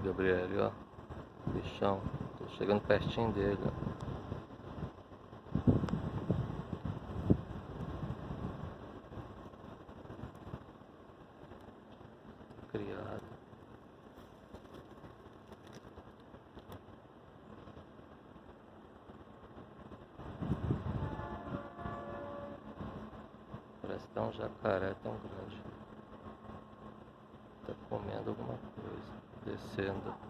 Aí, Gabriel, ó. Bichão. Tô chegando pertinho dele, ó. Criado. Parece que é um jacaré tão grande. Tá comendo alguma coisa. Descendo.